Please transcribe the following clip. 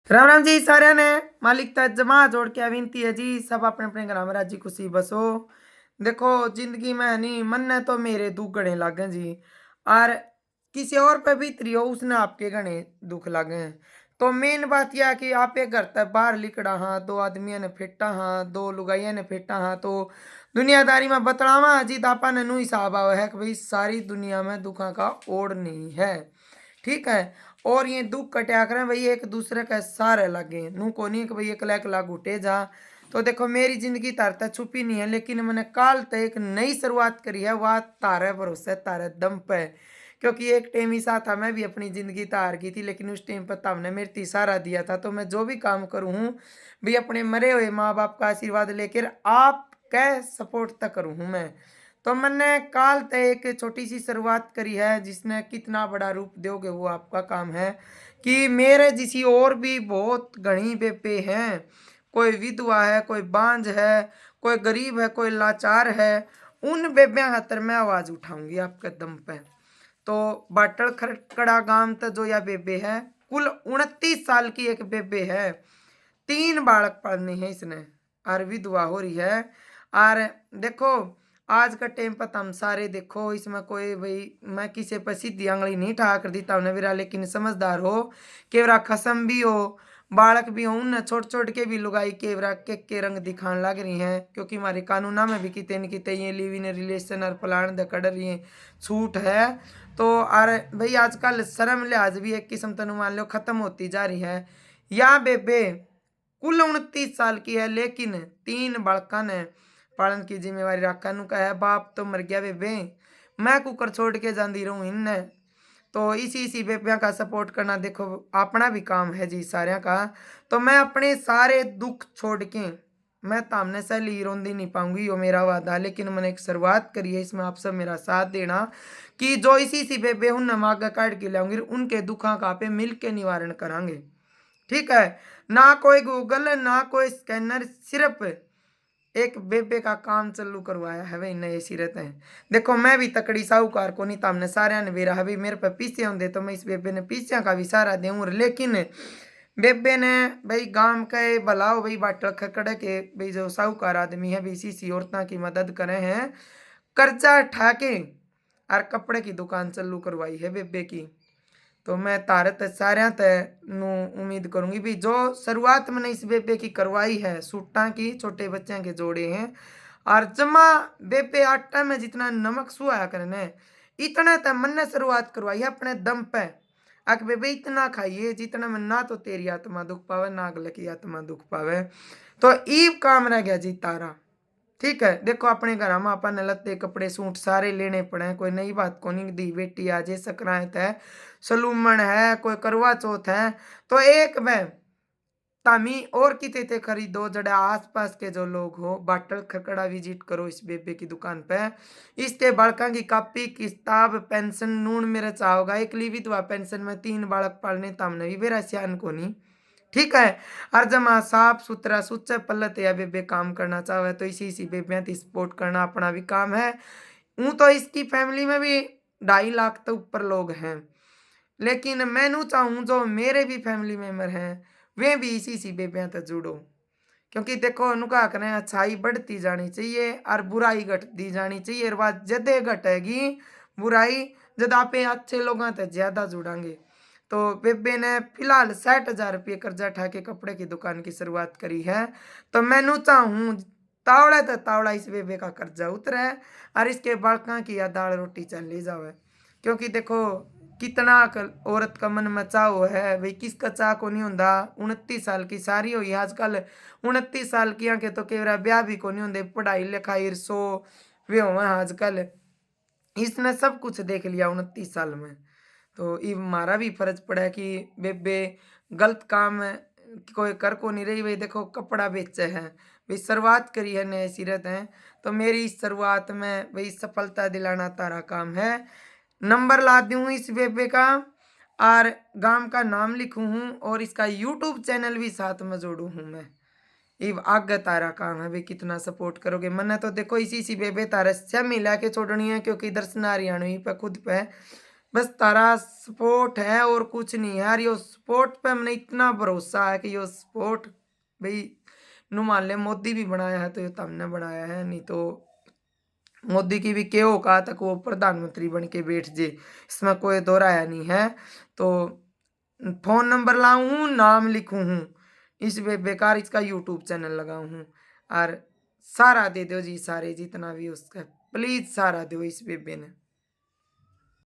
राम राम जी सारे ने। मालिक तक जमा जोड़ के विनती है जी, सब अपने अपने घर में राजी खुशी बसो। देखो जिंदगी में नहीं मन ने तो मेरे दुख गणे लागे जी, और किसी और पे बीतरी हो उसने आपके गणे दुख लागे हैं। तो मेन बात यह है कि आप एक घर तक बाहर लिकड़ा हाँ, दो आदमियों ने फेटा हाँ, दो लुगाइया ने फेटा हाँ, तो दुनियादारी में बतलावा अजीत आपा ने नू हिसाब आवा है कि भाई सारी दुनिया में दुखा का ओढ़ नहीं है। ठीक है। और ये दुख कट्या करें भाई, एक दूसरे का सहारे लगे नू को नहीं कि भाई एक लाख लाख उठे जा। तो देखो मेरी जिंदगी तारता छुपी नहीं है, लेकिन मैंने काल तक एक नई शुरुआत करी है, वह तारे भरोसे तारे दम पे। क्योंकि एक टाइम ही साथ था, मैं भी अपनी जिंदगी तार की थी, लेकिन उस टाइम पर तब ने मेरे सहारा दिया था। तो मैं जो भी काम करूँ हूँ भाई अपने मरे हुए माँ बाप का आशीर्वाद लेकर आप कै सपोर्ट तक करूँ हूँ मैं। तो मैंने काल तक एक छोटी सी शुरुआत करी है, जिसने कितना बड़ा रूप दोगे वो आपका काम है। कि मेरे जिसी और भी बहुत घनी बेपे हैं, कोई विधवा है, कोई बांझ है, कोई गरीब है, कोई लाचार है, उन बेबिया खातर मैं आवाज उठाऊंगी आपके दम पे। तो बाटल खड़खड़ा गांव तक जो या बेबे है, कुल 29 साल की एक बेबे है, 3 बालक पालने हैं इसने, और विधवा हो रही है। और देखो आज का टाइम पर हम सारे देखो इसमें कोई भाई मैं किसी पर सीधी आंगली नहीं ठा कर दी हमने विरा, लेकिन समझदार हो केवरा खसम भी हो, बालक भी हो, उन छोट छोट के भी लुगाई केवरा के रंग दिखाने लग रही हैं। क्योंकि हमारे कानूना में भी कितने न कितने ये लिव इन रिलेशन और प्लान द कड़ रही है छूट है। तो और भाई आजकल शर्म लिहाज भी एक किस्म तनु मान लो खत्म होती जा रही है। या बेबे कुल 29 साल की है, लेकिन 3 बालका ने पालन की जिम्मेवारी रखा नु का है। बाप तो मर गया बेबे, मैं कुकर छोड़ के जाती रहूं इनने। तो इसी बेबिया का सपोर्ट करना देखो अपना भी काम है जी सारे का। तो मैं अपने सारे दुख छोड़ के मैं तामने से ली रोंदी नहीं पाऊंगी, वो मेरा वादा। लेकिन मैंने एक शुरुआत करी है, इसमें आप सब मेरा साथ देना कि जो इसी बेबे हूं नमागा काट के लाऊंगी, उनके दुखा का पे मिल के निवारण करांगे। ठीक है। ना कोई गूगल ना कोई स्कैनर, सिर्फ एक बेबे का काम चालू करवाया है भाई नए सिरे हैं। देखो मैं भी तकड़ी साहूकार को नहीं, तामने सारे ने बेरा भाई मेरे पे पीछे होंगे तो मैं इस बेबे ने पीछे का भी सहारा दूं। लेकिन बेबे ने भाई गांव के भलाओ भाई बाटल खकड़ के भाई जो साहूकार आदमी है, इसी सी औरतों की मदद करे हैं, कर्जा उठा के और कपड़े की दुकान चालू करवाई है बेबे की। तो मैं तारे ते सारे ते नु उम्मीद करूंगी भी जो शुरुआत मैंने इस बेबे की करवाई है, सूटा की छोटे बच्चों के जोड़े हैं, और जमा बेबे आटा में जितना नमक सुहाया करने इतना तो मन ने शुरुआत करवाई है अपने दम पे। अक बेबे इतना खाइए जितना में ना तो तेरी आत्मा दुख पावे ना अगले की आत्मा दुख पावे। तो ईब काम रह गया जी तारा। ठीक है। देखो अपने घर में अपन लत्ते कपड़े सूट सारे लेने पड़े, कोई नई बात को नहीं दी बेटी आज संक्रांत है, सलूमन है, कोई करवा चौथ है। तो एक में तामी और किते ते खरीदो जड़े आसपास के जो लोग हो बाटल खकड़ा विजिट करो इस बेबे की दुकान पे। इसके बालका की कॉपी किताब पेंशन नून मेरा चाहोगा एक ली विधवा पेंशन में 3 बालक पालने तामने भी मेरा सियान को नहीं। ठीक है। और जमा साफ सुथरा सुच्चे पल्लत या बेबे काम करना चाहे तो इसी बेबियां की सपोर्ट करना अपना भी काम है। ऊँ तो इसकी फैमिली में भी 2.5 लाख तो ऊपर लोग हैं, लेकिन मैं नू चाहूँ जो मेरे भी फैमिली मेंबर हैं वे भी इसी बेबियां तक जुड़ो। क्योंकि देखो उनका करें अच्छाई बढ़ती जानी चाहिए और बुराई घटती जानी चाहिए, और बात जदे घटेगी बुराई जब आप अच्छे लोगों तक ज्यादा जुड़ांगे। तो बेबे ने फिलहाल 60,000 रुपये कर्जा उठा के कपड़े की दुकान की शुरुआत करी है। तो मैनू चाहूँ तावड़ा तो तावड़ा इस बेबे का कर्जा उतरे और इसके बालका की या दाल रोटी चली जावे। क्योंकि देखो कितना औरत का मन में चाहो है भाई, किसका चाह को नहीं होता। 29 साल की सारी हुई आजकल, 29 साल की के तो केवरा ब्याह भी को नहीं होंगे, पढ़ाई लिखाई सो वे हो आजकल। इसने सब कुछ देख लिया 29 साल में। तो ये हमारा भी फर्ज पड़ा है कि बेबे गलत काम कोई कर को नहीं रही भाई। देखो कपड़ा बेचे हैं भाई, शुरुआत करी है नए सिरत हैं। तो मेरी इस शुरुआत में भाई सफलता दिलाना तारा काम है। नंबर ला दूँ इस बेबे का और गांव का नाम लिखूँ हूँ और इसका यूट्यूब चैनल भी साथ में जोड़ू हूँ मैं। इव आगे तारा काम है भाई, कितना सपोर्ट करोगे। मन्ने तो देखो इसी बेबे तारा से मिला के छोड़नी है, क्योंकि दर्शन आ रही पे खुद पे बस तारा सपोर्ट है और कुछ नहीं है यार। यो सपोर्ट पे हमने इतना भरोसा है कि यो सपोर्ट भाई नु मान ले मोदी भी बनाया है तो ये तो हमने बनाया है, नहीं तो मोदी की भी क्या औकात तक वो प्रधानमंत्री बन के बैठ जे, इसमें कोई दो राय नहीं है। तो फोन नंबर लाऊं हूँ, नाम लिखूं हूँ, इस बेकार इसका यूट्यूब चैनल लगाऊं हूँ। और सारा दे दो जी, सारे जितना भी उसका प्लीज सारा दो इस बेबे ने।